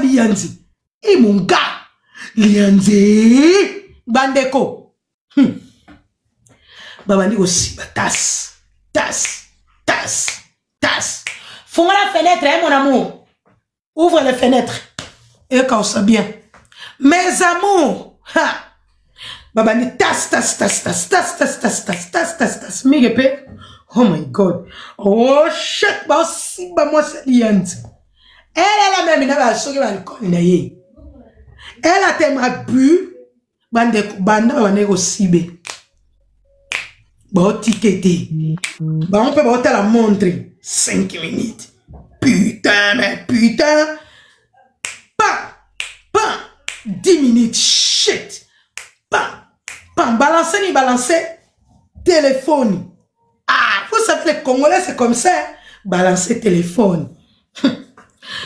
Lianzi. Et mon gars, Lianzi, Bandeko. Babandi aussi, tasse. Fonds la fenêtre, hein, mon amour. Ouvre les fenêtres. Et quand ça bien. Mes amours. Ha. Babandi tasse. Migepe. Oh my God. Oh shit. Bah aussi, bah moi c'est Lianzi. Elle est la même, il n'a pas choqué dans le corps. Elle a tellement bu. Bande aussi bé. Bon ticket. Bah on peut te la montrer. 5 minutes. Putain, mais putain. Pas. 10 minutes. Shit. Pas. Balancer. Téléphone. Ah, vous savez, les Congolais, c'est comme ça. Balancer téléphone.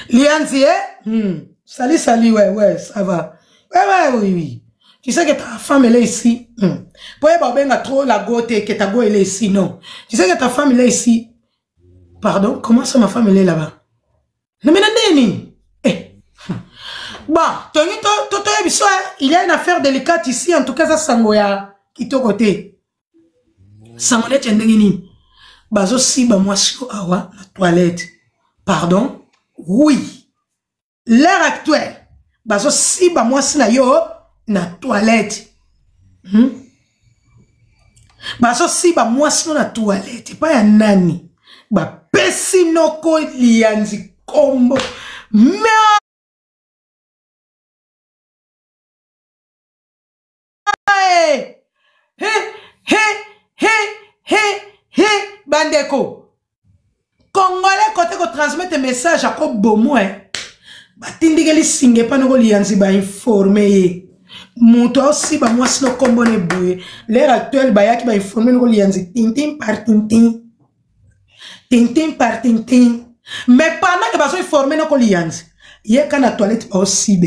Lianzi, salut, ouais, ça va. Ouais, oui. Tu sais que ta femme, elle est ici. Pourquoi tu as trop la gote que ta go, elle est ici, non. Tu sais que ta femme, elle est ici. Pardon, comment ça, ma femme, elle est là-bas? Non, mais bon, il y a une affaire délicate ici, en tout cas, ça, Sangoya, qui est au côté. Sangoya, tu as une bazo si, bah, moi, si, awa, la toilette. Pardon? Oui. L'heure actuelle, bazo si, bah, moi, si, na yo, na toilette. Bazo si, bah, moi, si, na toilette. Pas ya nani. Bah, pesi noko Lianzi combo. Bandeko. Congolais côté ko transmettre message à ko bomo batindikeli singe pa noko Lianzi ba informer muto aussi ba moi sino combo ne boye l'heure actuelle ba yaki ba informer noko Lianzi tintin par tintin mais pendant que ba so informer noko Lianzi ye kana toilette ba aussi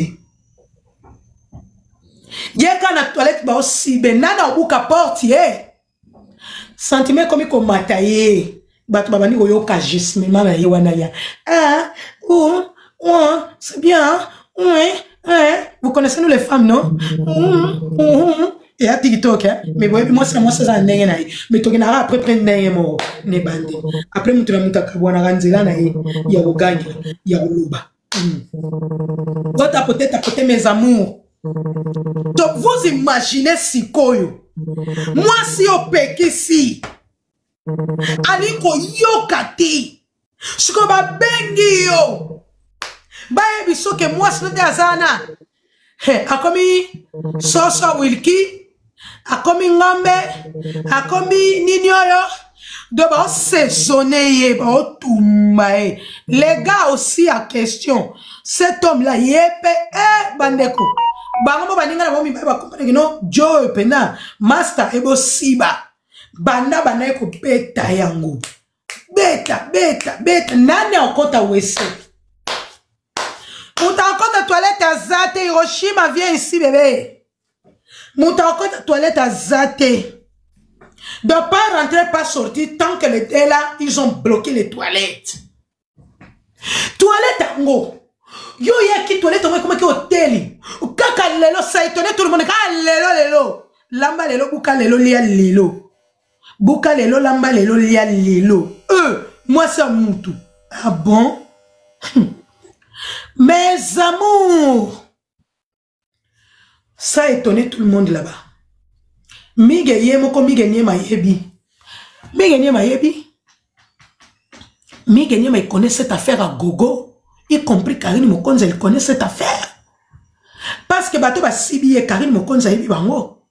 be nana obuka porte sentiment comme ko mataye bat babani ko yoka gisme mama ye wana ya c'est bien vous connaissez nous les femmes non et à TikTok mais moi c'est ça ndenge na mais to na après prendre ndenge mo ne bandi après mutu na mutu akabwana kanzela na ya uganya ya uluba votre peut-être mes amours. Donc vous imaginez si koyo moi si au pekisi aliko yokati siko ba bengi yo ba biso ke moi si azana akomi soso wilki akomi ngombe akomi ninyoyo de ba saisonner ba tumba les gars aussi à question cet homme là yepe bandeko bango baninga na bomi ba comprendre que non Joe pena master ebo siba banda eko beta yango beta nani okota wese muta okota toilette azate Hiroshima viens ici bébé muta okota toilette azate de pas rentrer pas sortir tant que les deux là ils ont bloqué les toilettes yango yo yaki toilette moi comme ki hôtel kaka lelo ça étonné tout le monde ka lelo lamba lelo buka lelo lia lelo buka lelo lamba lelo lia lelo moi ça mutu ah bon mes amours ça étonné tout le monde là-bas mige yemoko mige nyema yebi mige nyema il connaît cette affaire à gogo. Y compris Karine Mokonza, il connaît cette affaire. Parce que bateau va sibier Karine Mokonza yebi bango.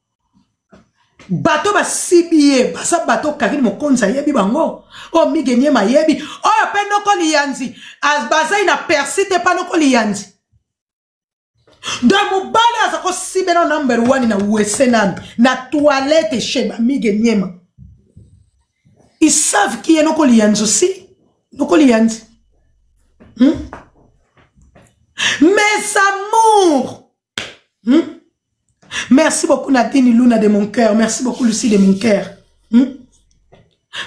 Bateau va sibier, basa bateau Karine Mokonza yebi bango. Oh migenye ma yebi. Oh penoko Lianzi. As baza ina persiste panoko Lianzi. Donc mobali azako sibe no number 1 na wesenam na toilette sheba migenye ma. Ils savent qui est noko Lianzi aussi. Noko Lianzi. Mes amours, merci beaucoup Nadine Luna de mon cœur, merci beaucoup Lucie de mon cœur,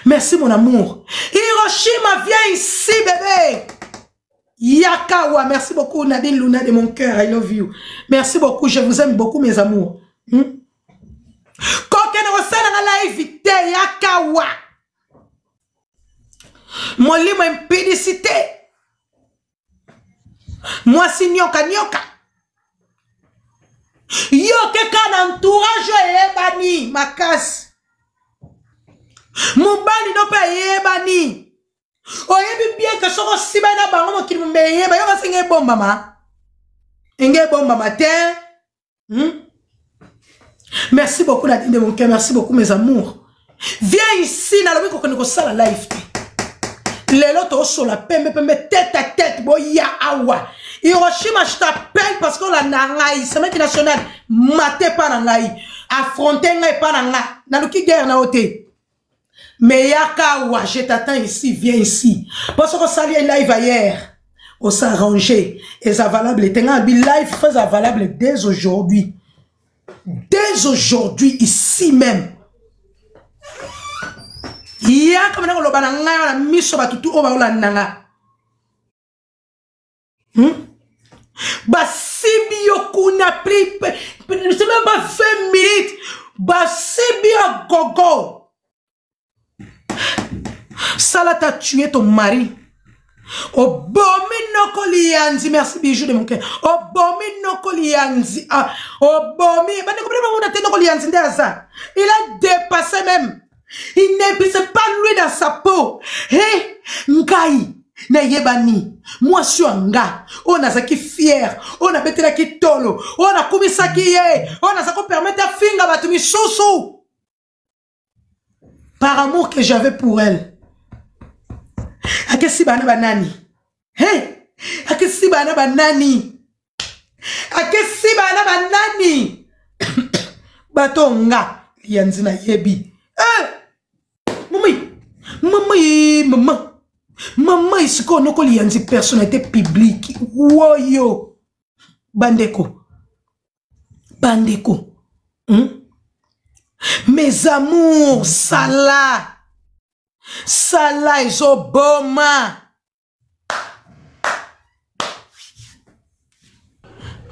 merci mon amour. Hiroshima viens ici bébé, Yakawa, merci beaucoup Nadine Luna de mon cœur, I love you. Merci beaucoup, je vous aime beaucoup mes amours. Kokene osana na live vite Yakawa. Mon limo impédicité. Moi si nyoka nyoka. Yo keka entourage ebani makasi. Mobali no pa ebani. Oyebi bien que soko siba na bango mo kili mbeye ba yo basinge bomba ma. Enge bomba matin. Merci beaucoup Nadine de mon cœur, merci beaucoup mes amours. Viens ici na lobi ko ko sala live. Lelo to so la pembe tête à tête boya awa. Hiroshima je t'appelle parce que la nangai, semaine nationale maté pa nangai, affronter ngai pa nanga. Na luki guerre na ote. Mais Yakawa, je t'attends ici, viens ici. Parce que ça live hier, on s'est arrangé. Et ça valable, live fait valable dès aujourd'hui. Dès aujourd'hui, ici même. Yaka mena ko bana nga na miso batutu o ba ola nanga. Basibio kuna pri, c'est même pas 20 minutes. Basibio gogo. Sala t'a tué ton mari. Obomi noko lianzi, merci bijou de mon cœur. Obomi noko lianzi. Obomi, il a dépassé même. Il n'est pas lui dans sa peau. Hé, Ngai, na yebani. Moi, je suis un gars. On a ça qui fier. On a bêté la qui tolo. On a commis ça qui est. On a ça qui permet à finga batumi sousou. Par amour que j'avais pour elle. Akesi bana banani. Hey! Akesi bana banani. Akesi bana banani. Batonga. Yanzina yebi. Maman, ici qu'on a lianzi personnalité publique. Woyo. Bandeko. Bandeko. Mes amours, Salah. Salah is Obama.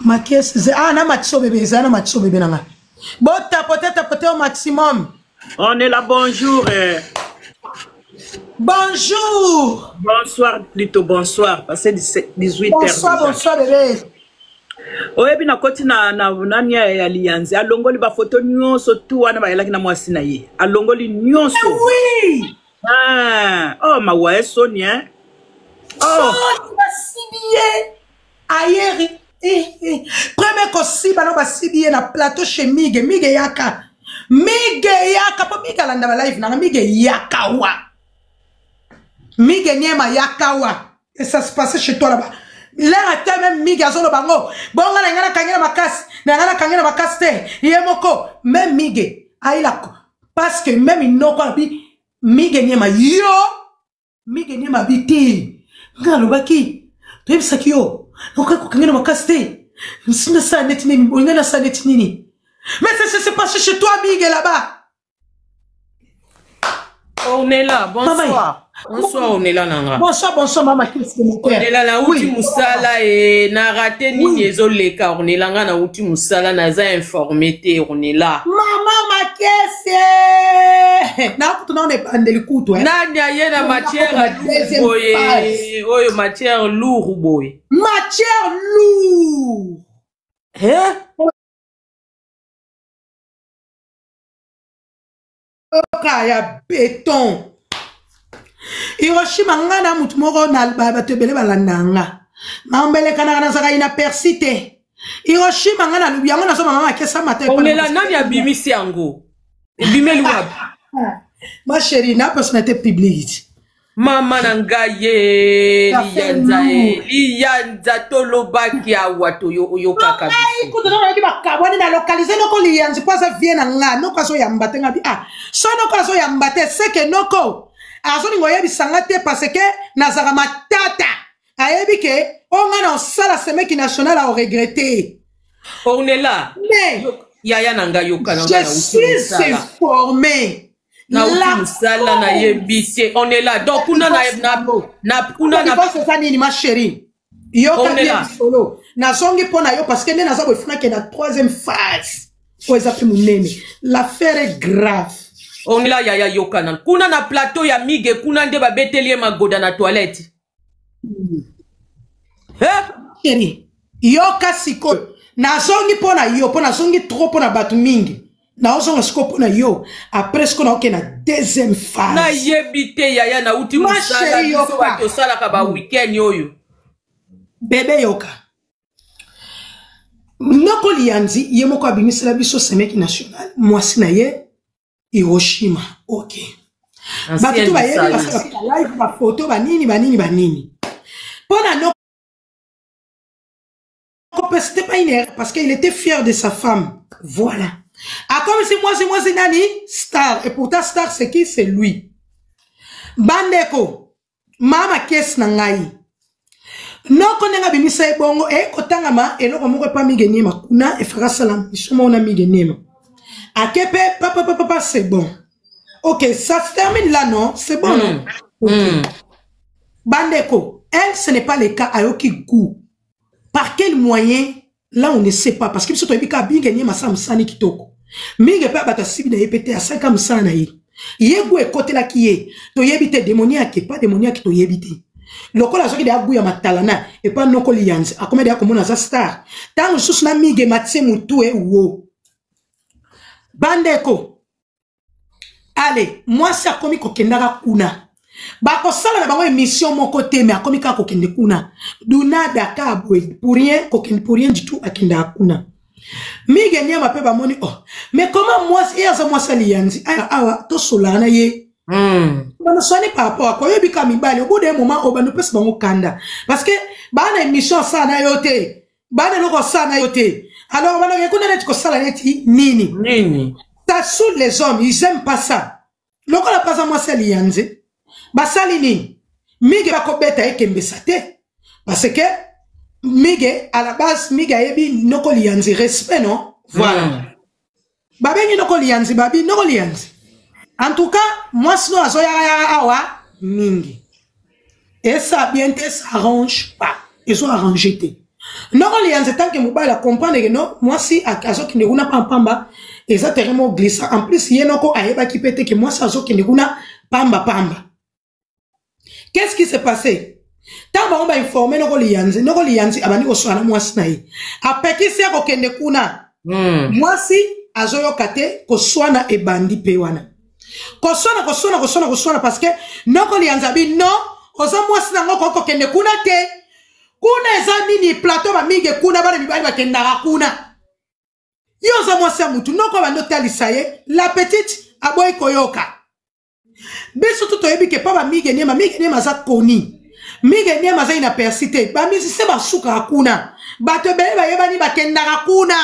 Ma caisse, na matcho bébé, na matcho bébé nanga. Bon, tapoter au maximum. On est là, bonjour. Bonjour. Bonsoir, plutôt bonsoir. Passé 18h. Bonsoir bébé. Oyebi na koti na nani ya lianzi. Alongoli ba photo nyonso tu wana ba yelaki na mwasi na ye. Alongoli nyonso. Oui. Oh, ma ouais, Sonia. Oh, si bien. Ailleurs. Premier kosi bano ba si bien na plateau chez Mige Yaka. Mige Yaka, pas Mige landa ba live na Mige Yaka wa. Mige Nyema Yaka wa. Et ça se passait chez toi là-bas. Là, à même Mige azolo bango. Bon, on a ngana kangena makas. Ngana kangena makas te. Yemoko. Même Mige. Aïlako. Parce que même il n'ont pas dit. Mige Nyema yo. Mige Nyema biti. Ngalo baki. Tu sais que yo. Donc, kangena makas te. Sina sa netini. Ngana sa netini. Mais c'est passé chez toi, Mige là-bas. On est là, bonsoir. Bonsoir, on est là, Nanga. Bonsoir, maman. On est là, na outi musala et na raté ni nezoleka. On est là, na outi musala, na za informé, on est là. Maman, ma caisse. Na kutu na on est pandeli kutu. Nani aye na matière boye. Oyo matière lourd boye. Matière lourd. Hein? Ya béton. Hiroshima ngana mutu moko na batebele balandanga. Mambele kana kana saka ina persite. Hiroshima ngana lubi yango na so mama kesa matin. On est là nani abimisi yango. Bimeli wab. Ma chérie, na personnalité publique. Mama nangaye liyanza tolobaki awato yo kaka. Ai kutoka kiba kaboni na localiser noko liyanza kwasa vie na nga noko so yambate ngabi so noko so yambate c'est que noko azoni ngoye bisanga te parce que nazara matata ayebi ke onga na sala semeki national a regretter. On est là. Mais yaya nanga yoka nanga je suis informé. Na musala na yebise on est là donc kuna na kuna na c'est ça nini ma chérie Yoka bien solo. Nazongi pona yo parce que ne naza bofuna ke na troisième phase. Ko ezapi munene. L'affaire est grave. On la yaya yokana. Kuna na plateau ya mige kuna nde ba betelie magoda na toilette. Chérie, yoka siko. Nazongi pona yo, pona zongi trop pona batu mingi. Na ozonga siko pona yo. Après ce qu'on a ok na deuxième phase. Na yebite yaya na uti musala biso bato sala ka ba weekend yoyo. Bébé yoka. Noko lianzi yemoko abimisela biso semeki national. Mwasi na ye Hiroshima. Ok. Batu ba yebi basala live ba photo banini. Pona no c'était pas une erreur parce qu'il était fier de sa femme. Voilà. Ah, comme si moi c'est Nani, star. Et pourtant, star, c'est qui? C'est lui. Bandeko. Mama kes nangai. Non, qu'on a bimisa e bongo, e kotangama, e loko moko pa migenema. Kuna, e fera salam. Isuma on a migenema. A kepe, papa, c'est bon. Ok, ça se termine là, non? C'est bon, non? Okay. Bandeko. Elle, ce n'est pas le cas. Ayoki goût. Par quel moyen? Là, on ne sait pas. Parce que si tu as dit que tu as dit que tu as dit à 5 ans, tu as dit que tu as dit que tu as dit démoniaque, pas démoniaque, tu as dit. Le col a dit que tu as dit et pas non colians. A combien de gens star? Tant que tu as dit que tu as dit Bandeko. Allez, moi, c'est comme si tu as dit bako sala na bango émission mon côté mais akomi ka kokende kuna duna daka boy pour rien du tout akenda kuna mi gagner ma pe ba moni oh mais comment moi ça moi sali yanzi awa to solana ye bana soni par rapport à quoi yebi ka mibali au bout d'un moment obanu pesa bango kanda parce que bana émission ça na yote bana loko ça na yote alors bana ngekuna net ko sala neti nini ça saoule les hommes ils aiment pas ça loko la pas moi sali yanzi basali ni mige bakobeta ekembesa te parce que mige à la base mige yebi noko lianzi respect non voilà babengi noko lianzi babi noko lianzi en tout cas moi sinon azoya awa mingi et ça bien te s'arrange pas ils ont arrangé te noko lianzi tant que mobile comprendre que non moi si akazo ki nekuna pamba exactement glissa en plus yenoko ayeba ki pete que moi ça zo ki nekuna pamba. Qu'est-ce qui s'est passé? Tant on va informer nos lianzi, abani oswana mwasi na ye. Apeki si ako kende kuna. Mwasi azoyo kate koswana e bandi pewana. Koswana parce que noko lianzi abi no, oza mwasi na ngoko kende kuna te. Kuna eza nini plateau ba mige kuna bana mibali bakendaka kuna. Yo za mwasi ya mutu noko bando talisa ye, la petite aboy koyoka. Biso tout oyebi ke pa ba mige niema za koni. Mige niema za ina persite. Ba misi se ba suka akuna. Bato bele ba yeba ni bakenda akuna.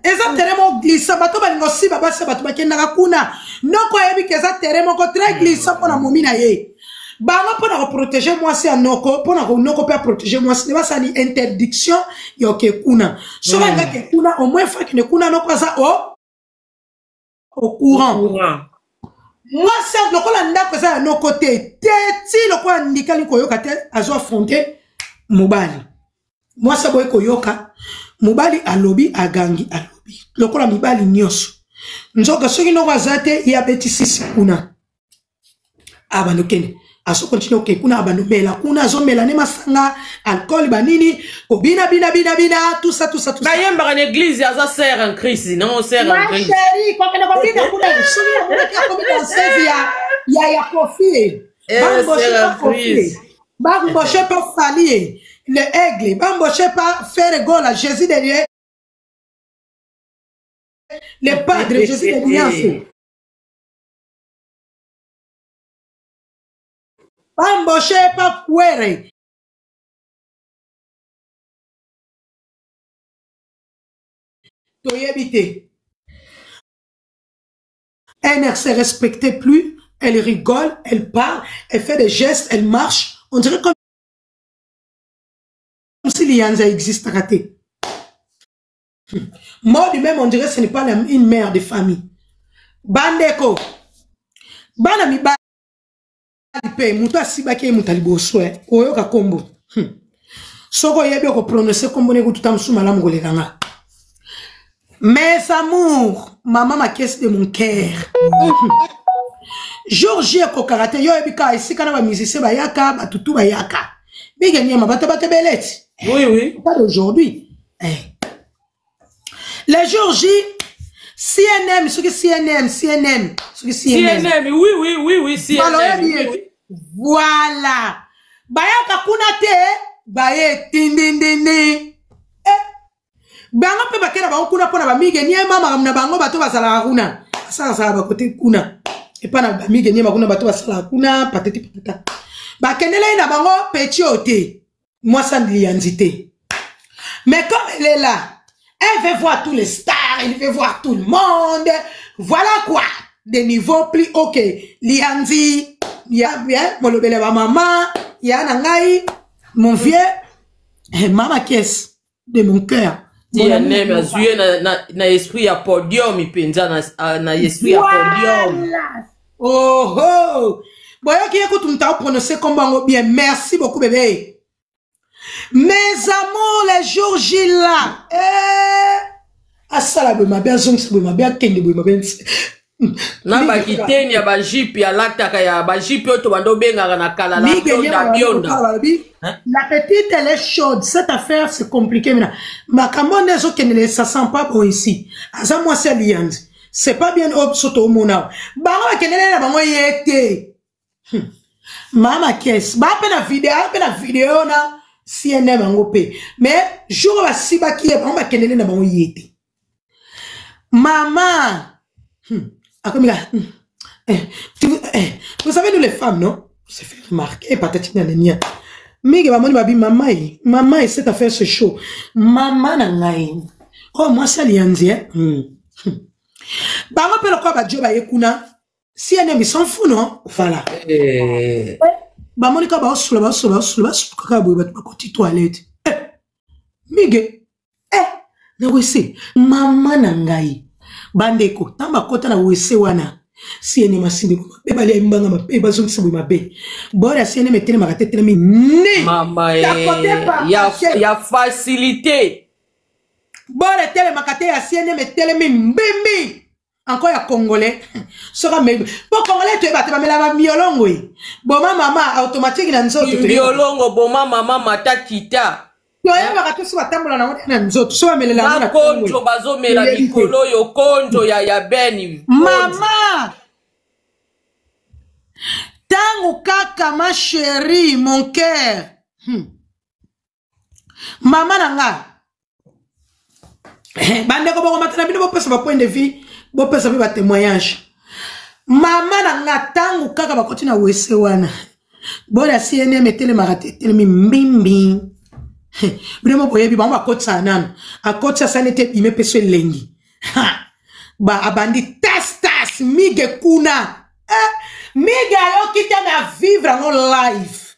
Eza teremo glissa. Bato ba lingosi ba se bato bakenda akuna. Noko oyebi ke eza teremo ko très glissa pona momina ye. Bango pona ko protéger moi si anoko pona ko noko pa protéger moi si ne ba sa ni interdiction yo ke kuna. So ba ke kuna au moins fa ke ne kuna noko za au courant. Moi, c'est le col en ça à nos côtés. Si le col indiqué le koyoka a zo affronté Mobali. Moi, ça boy koyoka. Mobali a lobby a gangi a lobby. Le col a mibali nyos. Nzoka soki no wazate ya beti sisi kuna. Abano kene. Aso continue ke kuna abano mela. Kuna zo mela ne masanga alcool banini. Ko bina tout ça. Ba yemba en église ya za sert en Christ, non sert en Christ. Ma chérie, kwa kana kwa bina kuna suri mwana kia komita nsevi ya kofi. Bamboshe pas falier. Le aigle, bamboshe pas faire gol à Jésus derrière. Le padre Jésus derrière. Bamboshe pas puere. Elle ne se respectait plus, elle rigole, elle parle, elle fait des gestes, elle marche. On dirait comme si l'Ianza existe raté. Moi, lui-même, on dirait que ce n'est pas une mère de famille. Bandeko. Banami ba pe muta sibake mutalibo soe. Oyoka kombo. Soko yebi ko prononcer comme on tout amsou malam golekanga. Mes amours, maman ma caisse de mon cœur. Georgie ko karaté yo ebika ici kana ba musicien ba yaka ba tutu ba yaka. Bige nyama bata belette. Oui. Pas d'aujourd'hui. Les Georgie CNM, ce que CNM, ce que CNM, oui, CNM. Voilà. Bayaka kunate, baye tindindindi. Bango pe bakena ba kuna pona ba mige ni mama na bango bato basala kuna. Sala ba côté kuna. Et pas na ba mige ni makuna bato basala kuna patati patata. Ba kenela na bango petit oté. Moi ça ne lianzité. Mais comme elle est là, elle veut voir tous les stars, elle veut voir tout le monde. Voilà quoi. Des niveaux plus ok. Lianzi, ya bien, mon lobele ba maman, ya nangai, mon vieux, maman caisse de mon cœur. CNM a joué na esprit à podium, il pensa na esprit à podium. Oh. Boyo qui écoute m'ta prononcer comme bien. Merci beaucoup bébé. Mes amours les jours J là. Asala be mabia zong se be mabia kende be mabia. Na ba kiteni ya ba jip ya lataka ya ba jip yo to bando benga na kala la bionda. La petite elle est chaude, cette affaire c'est compliqué maintenant. Ma camone zo kenele ça sent pas bon ici. Asa moi c'est lianz. C'est pas bien hop soto mona. Bango kenele na bango yete. Mama caisse. Ba pe na vidéo na CNM angopé. Mais jour va siba qui est bango kenele na bango yete. Maman. Vous savez, nous les femmes, non? C'est fait remarquer, peut-être qu'il mais maman, cette affaire, c'est chaud. Maman, oh, moi, c'est lianzi, bah, on peut le croire, bah, Dieu, bah, yekuna. Si un ami s'en fout, non? Voilà. Bah, Monica, bah, toilette. Mige, na wese, maman, nangai. Bandeko, tamba kota na wese wana. Siene masindi kuma. Beba lia imbanga mabeba zongi sabu mabe. Bora siene metene makatete mi ne. Mama ya facilité. Bora tele makate ya siene metele mi mbimbi. Encore ya congolais. Sora mebe. Po congolais tu eba te bamela ba miolongo yi. Boma mama automatique na nzoto. Miolongo boma mama matakita. Yo yaba katusi batambola na ngona nzoto so bamelela na konjo bazomela likolo yo konjo ya beni mama tangu kaka ma chérie mon cœur mama nanga bande ko boko matana bino bopesa ba point de vue bopesa ba témoignage mama nanga tangu kaka bakoti na wese wana bora CNM metele marate telemi mbimbi. Vraiment boyebi ba kotsa nano akotsa sanete ime peso lengi ba abandi tas mige kuna mige ayo kita na vivre en live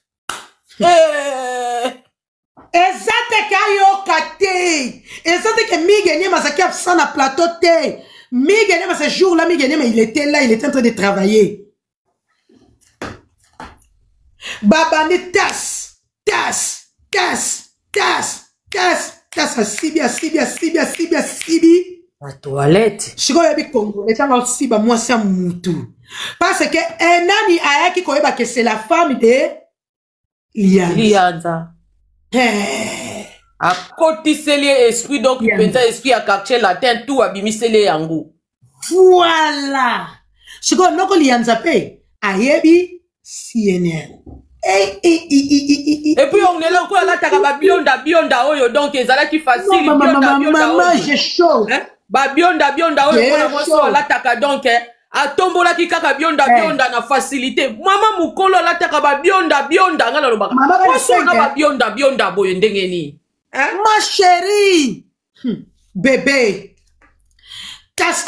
ezate kayo kate ezate ke mige nyema zakia sana plateau te mige nyema ce jour là mige nyema il était là, il était en train de travailler ba bandi tas sibi. La toilette. Chiko yabi Congo, et tant aussi ba moi ça mutu. Parce que un ami a qui koyeba que c'est la femme de Lianza. A kotiseli esprit donc il pensa esprit a quartier latin tout abimiseli yango. Voilà. Chiko noko Lianza pe ayebi CNN. Et puis on est là quoi là t'as bionda oyo donc ezala qui facile maman j'ai chaud ba bionda oyo na moso là t'as donc a tombola ki kaka bionda na facilité mama mukolo là t'as ba bionda ngala lo baka moso na ba bionda boyo ndenge ni ma chérie bébé tas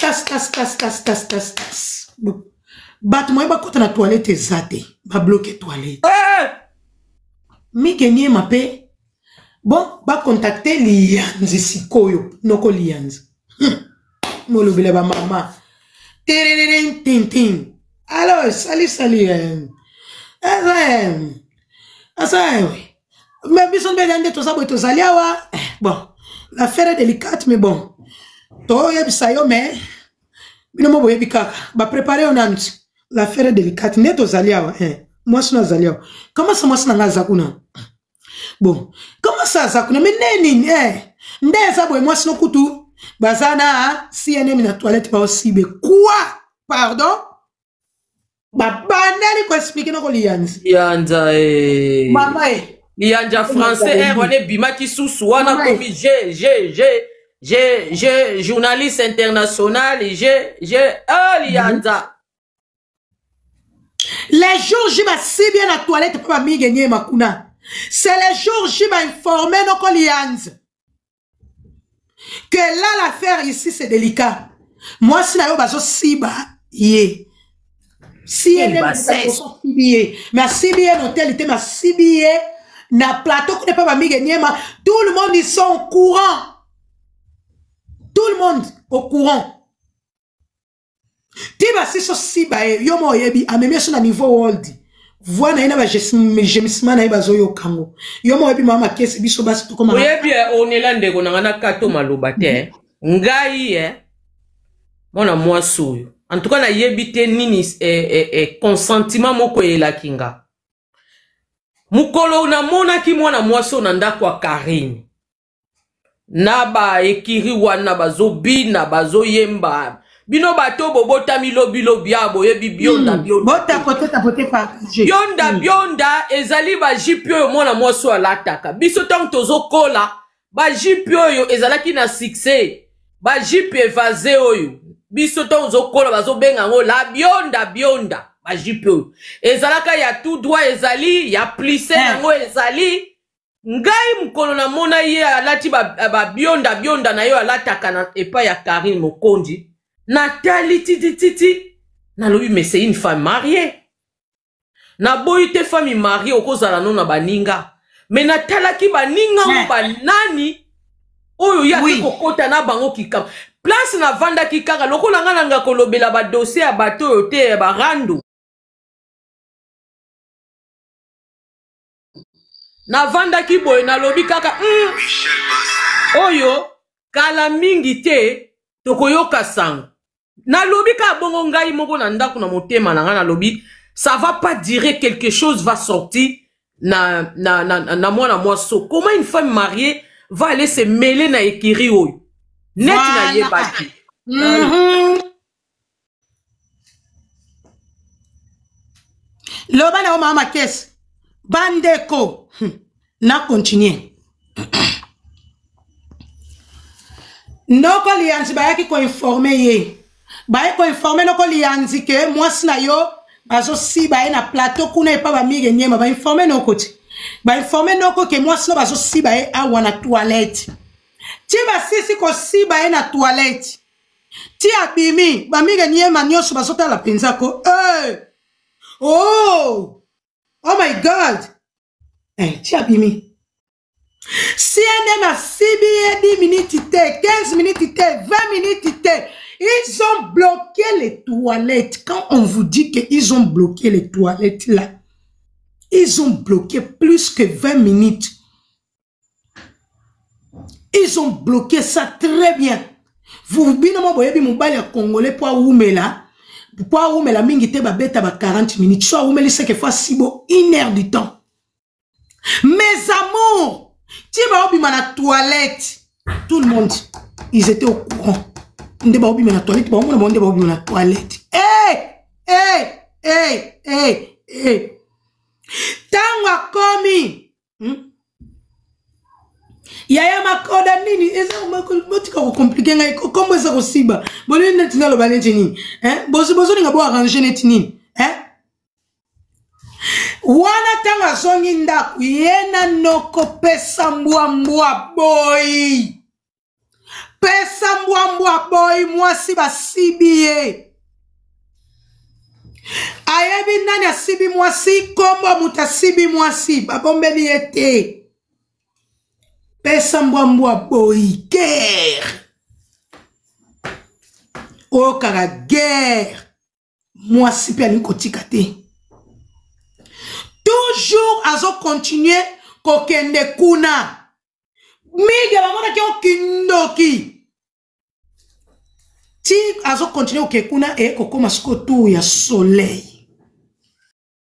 bat moi ba kota na toilette ezate ba bloquer toilette mi kenye mape bon ba contacter lianzi sikoyo noko lianzi molobele ba mama tin alors salut asa Mais bison bende to sabo to zaliawa. Bon, l'affaire est délicate mais bon. To yebisa yo mais bino mo boyebi kaka. Ba préparer on ant. L'affaire est délicate ne to zaliawa moi sina zaliawa. Comment ça moi sina ngazakuna? Bon, comment ça zakuna mais neni ndeza boy moi sino kutu bazana CNM na toilette pa aussi be quoi? Pardon? Ba bandali ko expliquer no ko lianza. Lianza Mama Lianja français, on est bimaki sous wana kofi, j'ai journaliste international, j'ai Lianja. Les jours j'y va si bien la toilette pour mi gagner makuna. C'est les jours j'y va informer nos Lianja. Que là l'affaire ici c'est délicat. Moi si na yo bazo siba yé. Si elle est mais si bien hôtel était ma si bien na plateau qu'on n'est pas mis Niema, tout le monde ils sont au courant. Tout le monde au courant. Tiba si so si ba yo mo yebi amemia so na niveau world. Voilà ina ba jemisma na bazo yo kango. Yo mo yebi mama kesi biso basi to koma. Yebi on est là ndeko na kato maloba te. Ngai mona mwaso yo. En tout cas na yebi te nini consentiment moko la kinga. Mukolo na mona ki mwana mwaso na ndako wa Karim. Na ba ekiri wana bazo bina bazo yemba. Bino bato bobota milo biabo yebi bionda. Bota pote pa. Bionda ezali ba jipyo mwana mwaso alataka. Biso tang tozo kola ba jipyo yo ezalaki na succès. Ba jipyo evase oyo. Biso tang tozo kola bazo benga ngo la bionda. Bajipyo ezalaka ya tout droit ezali ya plissé nango ezali ngai mukolo na mona ye alati ba bionda na yo alataka na epa ya Karim Mokonji Nathalie titi na lobi mais c'est une femme mariée na boyite famille mariée okozala no na baninga mais natalaki baninga mo banani oyo ya kokota na bango kikam place na vanda kikaka lokola ngana kolobela ba dossier ya bato yo te ba rando na vanda kiboye na lobi kaka oyo kala mingi te tokoyoka sango na lobi ka bongo ngai moko na ndako na motema na ngana lobi ça va pas dire quelque chose va sortir na mwana mwaso. Comment une femme mariée va aller se mêler na ekiri oyo net na yebaki loba na mama kesi bandeko na continuer noko lianzi bayaki ko informer ye baye ko informer noko lianzi ke mwasi na yo bazo si baye na plateau kuna epa ba mige nyema ba informer noko ti ba informer noko ke mwasi no bazo si baye awa na toilette ti ba sisi ko si baye na toilette ti abimi ba mige nyema nyoso bazo ta la penza ko oh my God! Tu as bimi. Si elle a 10 minutes, 15 minutes, 20 minutes, ils ont bloqué les toilettes. Quand on vous dit qu'ils ont bloqué les toilettes là, ils ont bloqué plus que 20 minutes. Ils ont bloqué ça très bien. Vous binomo boyebi mobali ya Congolais pour oumela. Pourquoi on met la mingite ba beta ba 40 minutes, soit on met les 5 fois si beau 1 heure du temps. Mes amours, tu vas au la toilette. Tout le monde, ils étaient au courant. On débat au la toilette, on débat au la toilette. Tangwa komi. Yaya makoda nini eza makotika ko compliquer ngai kombo eza ko siba boli neti na lo balenti nini bozo ninga bo arranger neti nini wana tanga zongi ndaku yena noko pesa mbwa boy pesa mbwa boy mwasi basibie ayebi nani asibi mwasi kombo mutasibi mwasi babombeli ete pesa mbwa boy guerre o kaka guerre mwasi pe ali kotika te toujours azo continuer kokende kuna mige bamona ke okindoki ti azo continuer okekuna e kokoma siko tu ya soleil